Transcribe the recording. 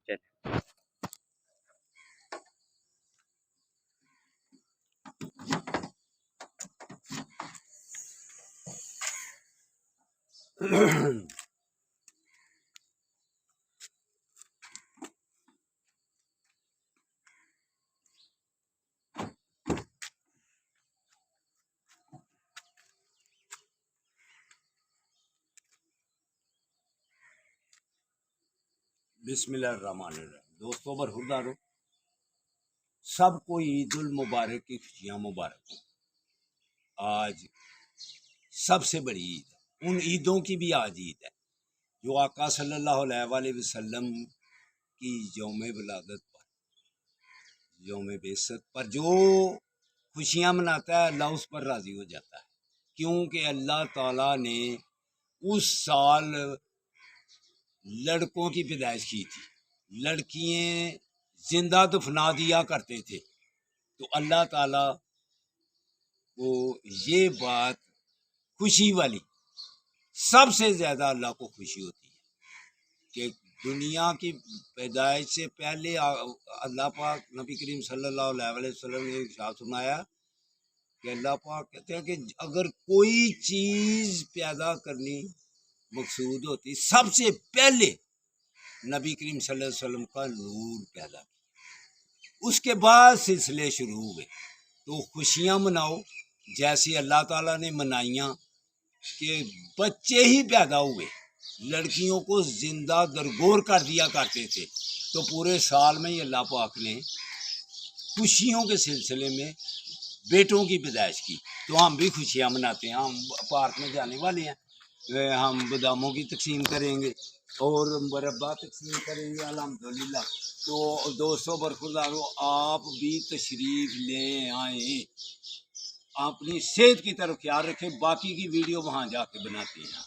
چلیں۔ بسم اللہ الرحمن الرحیم۔ دوستوں برخوردارو، سب کو عید المبارک کی خوشیاں مبارک ہوں۔ آج سب سے بڑی عید ہے، ان عیدوں کی بھی آج عید ہے جو آقا صلی اللہ علیہ وآلہ وسلم کی یوم ولادت پر، یوم بعثت پر جو خوشیاں مناتا ہے، اللہ اس پر راضی ہو جاتا ہے، کیونکہ اللہ تعالیٰ نے اس سال لڑکوں کی پیدائش کی تھی، لڑکیاں زندہ دفنا دیا کرتے تھے، تو اللہ تعالیٰ کو یہ بات خوشی والی، سب سے زیادہ اللہ کو خوشی ہوتی ہے کہ دنیا کی پیدائش سے پہلے اللہ پاک نبی کریم صلی اللہ علیہ وسلم نے ارشاد فرمایا کہ اللہ پاک کہتے ہیں کہ اگر کوئی چیز پیدا کرنی مقصود ہوتی، سب سے پہلے نبی کریم صلی اللہ علیہ وسلم کا نور پیدا کیا، اس کے بعد سلسلے شروع ہوئے۔ تو خوشیاں مناؤ جیسے اللہ تعالیٰ نے منائیاں کہ بچے ہی پیدا ہوئے، لڑکیوں کو زندہ درگور کر دیا کرتے تھے، تو پورے سال میں ہی اللہ پاک نے خوشیوں کے سلسلے میں بیٹوں کی پیدائش کی، تو ہم بھی خوشیاں مناتے ہیں۔ ہم پارک میں جانے والے ہیں، ہم باداموں کی تقسیم کریں گے اور مربع تقسیم کریں گے الحمدللہ۔ تو دوستوں برخوردارو، آپ بھی تشریف لے آئیں، اپنی صحت کی طرف خیال رکھیں، باقی کی ویڈیو وہاں جا کے بناتے ہیں۔